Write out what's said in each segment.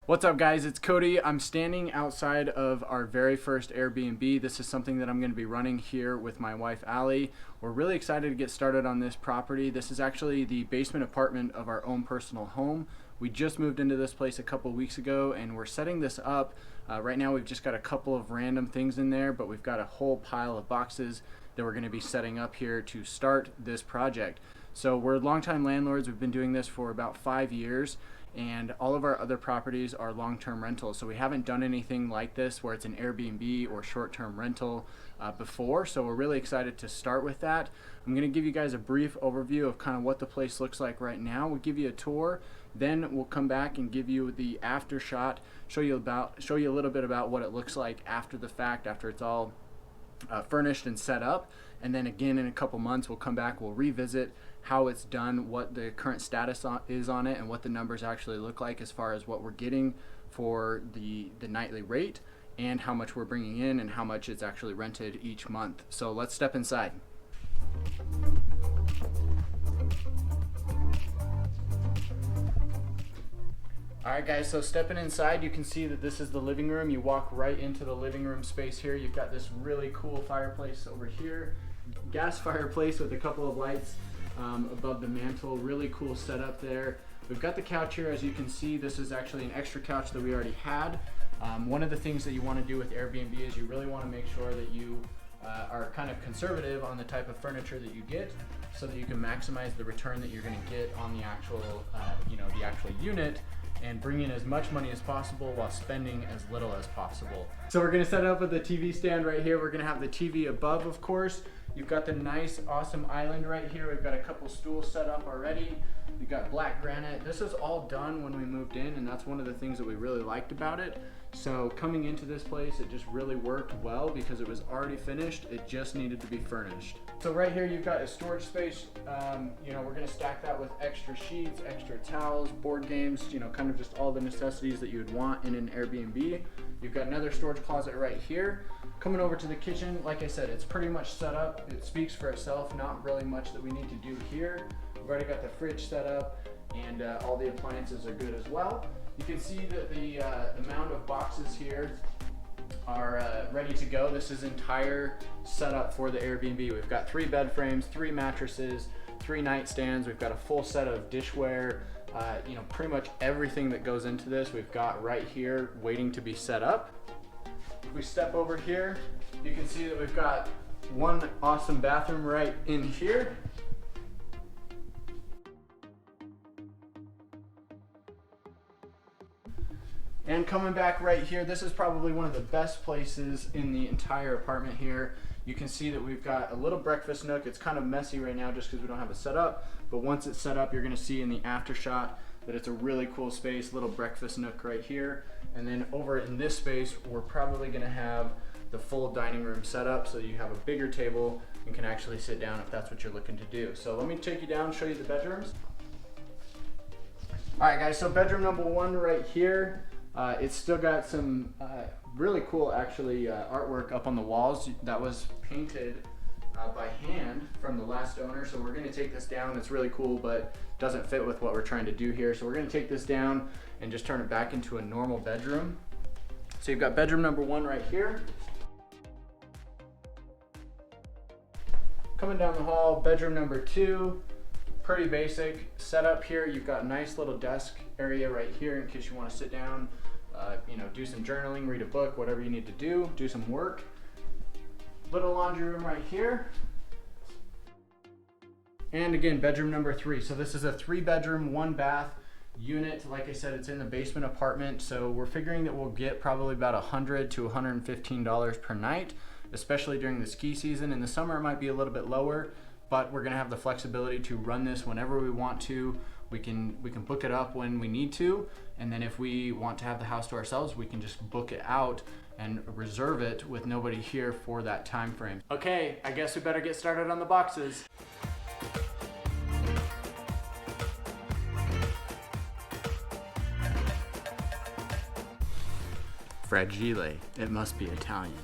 What's up, guys? It's Cody. I'm standing outside of our very first Airbnb. This is something that I'm going to be running here with my wife, Allie. We're really excited to get started on this property. This is actually the basement apartment of our own personal home. We just moved into this place a couple weeks ago and we're setting this up. Right now we've just got a couple of random things in there, but we've got a whole pile of boxes that we're going to be setting up here to start this project. So we're longtime landlords. We've been doing this for about 5 years. And all of our other properties are long-term rentals. So we haven't done anything like this where it's an Airbnb or short-term rental before. So we're really excited to start with that. I'm going to give you guys a brief overview of kind of what the place looks like right now. We'll give you a tour, then we'll come back and give you the after shot, show you a little bit about what it looks like after the fact, after it's all furnished and set up. And then again in a couple months we'll come back, we'll revisit how it's done, what the current status is on it, and what the numbers actually look like as far as what we're getting for the nightly rate and how much we're bringing in and how much it's actually rented each month. So let's step inside. Alright guys, so stepping inside, you can see that this is the living room. You walk right into the living room space here. You've got this really cool fireplace over here, gas fireplace with a couple of lights above the mantle. Really cool setup there. We've got the couch here. As you can see, this is actually an extra couch that we already had. One of the things that you want to do with Airbnb is you really want to make sure that you are kind of conservative on the type of furniture that you get, so that you can maximize the return that you're going to get on the actual, the actual unit, and bring in as much money as possible while spending as little as possible. So we're going to set up with the TV stand right here. We're going to have the TV above, of course. You've got the nice, awesome island right here. We've got a couple stools set up already. We've got black granite. This is all done when we moved in, and that's one of the things that we really liked about it. So coming into this place, it just really worked well because it was already finished. It just needed to be furnished. So right here, you've got a storage space. We're gonna stack that with extra sheets, extra towels, board games, kind of just all the necessities that you would want in an Airbnb. You've got another storage closet right here. Coming over to the kitchen, like I said, it's pretty much set up. It speaks for itself, not really much that we need to do here. We've already got the fridge set up, and all the appliances are good as well. You can see that the amount of boxes here are ready to go. This is entire setup for the Airbnb. We've got 3 bed frames, 3 mattresses, 3 nightstands. We've got a full set of dishware. Pretty much everything that goes into this we've got right here waiting to be set up. If we step over here, you can see that we've got one awesome bathroom right in here. And coming back right here, this is probably one of the best places in the entire apartment here. You can see that we've got a little breakfast nook. It's kind of messy right now just because we don't have it set up, but once it's set up, you're gonna see in the after shot that it's a really cool space, little breakfast nook right here. And then over in this space, we're probably gonna have the full dining room set up so you have a bigger table and can actually sit down if that's what you're looking to do. So let me take you down and show you the bedrooms. All right guys, so bedroom number 1 right here. It's still got some really cool artwork up on the walls that was painted by hand from the last owner. So we're gonna take this down. It's really cool, but doesn't fit with what we're trying to do here. So we're gonna take this down and just turn it back into a normal bedroom. So you've got bedroom number 1 right here. Coming down the hall, bedroom number 2. Pretty basic setup here. You've got a nice little desk area right here in case you want to sit down, do some journaling, read a book, whatever you need to do some work. Little laundry room right here. And again, bedroom number 3. So this is a 3-bedroom, 1-bath unit. Like I said, it's in the basement apartment. So we're figuring that we'll get probably about $100 to $115 per night, especially during the ski season. In the summer, it might be a little bit lower, but we're gonna have the flexibility to run this whenever we want to. We can book it up when we need to, and then if we want to have the house to ourselves, we can just book it out and reserve it with nobody here for that time frame. Okay, I guess we better get started on the boxes. Fragile, it must be Italian.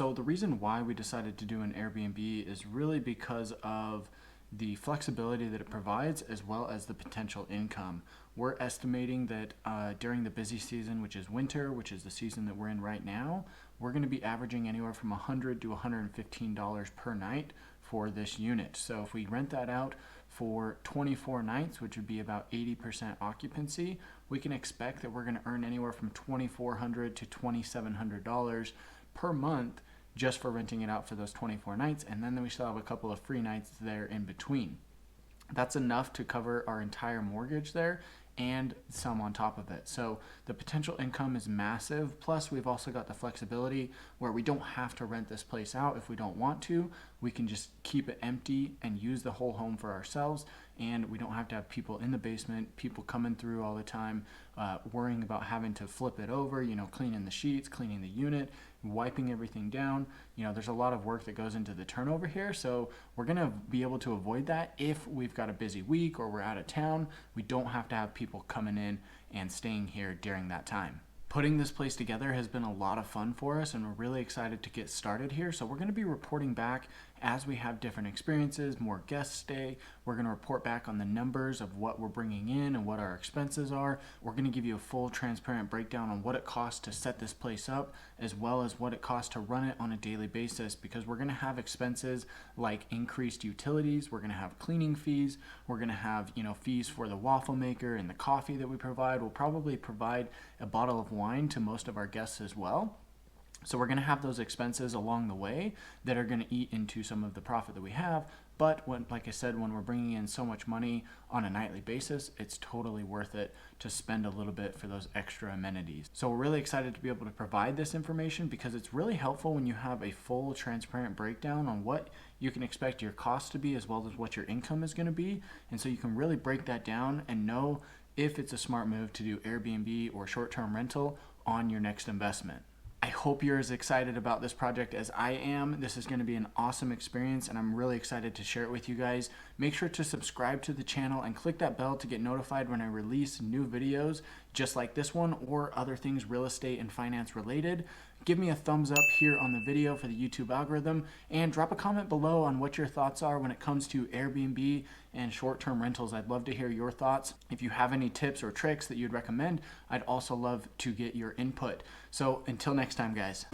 So the reason why we decided to do an Airbnb is really because of the flexibility that it provides as well as the potential income. We're estimating that during the busy season, which is winter, which is the season that we're in right now, we're going to be averaging anywhere from $100 to $115 per night for this unit. So if we rent that out for 24 nights, which would be about 80% occupancy, we can expect that we're going to earn anywhere from $2,400 to $2,700 per month just for renting it out for those 24 nights. And then we still have a couple of free nights there in between. That's enough to cover our entire mortgage there and some on top of it. So the potential income is massive. Plus we've also got the flexibility where we don't have to rent this place out if we don't want to. We can just keep it empty and use the whole home for ourselves, and we don't have to have people in the basement, people coming through all the time, worrying about having to flip it over, cleaning the sheets, cleaning the unit, wiping everything down. There's a lot of work that goes into the turnover here, so we're gonna be able to avoid that if we've got a busy week or we're out of town. We don't have to have people coming in and staying here during that time. Putting this place together has been a lot of fun for us, and we're really excited to get started here. So we're going to be reporting back as we have different experiences, more guests stay. We're going to report back on the numbers of what we're bringing in and what our expenses are. We're going to give you a full transparent breakdown on what it costs to set this place up, as well as what it costs to run it on a daily basis, because we're going to have expenses like increased utilities. We're going to have cleaning fees. We're going to have, fees for the waffle maker and the coffee that we provide. We'll probably provide a bottle of wine to most of our guests as well. So we're going to have those expenses along the way that are going to eat into some of the profit that we have. But like I said, when we're bringing in so much money on a nightly basis, it's totally worth it to spend a little bit for those extra amenities. So we're really excited to be able to provide this information because it's really helpful when you have a full transparent breakdown on what you can expect your costs to be as well as what your income is going to be. And so you can really break that down and know if it's a smart move to do Airbnb or short-term rental on your next investment. I hope you're as excited about this project as I am. This is going to be an awesome experience, and I'm really excited to share it with you guys. Make sure to subscribe to the channel and click that bell to get notified when I release new videos just like this one or other things real estate and finance related. Give me a thumbs up here on the video for the YouTube algorithm, and drop a comment below on what your thoughts are when it comes to Airbnb and short-term rentals. I'd love to hear your thoughts. If you have any tips or tricks that you'd recommend, I'd also love to get your input. So until next time, guys.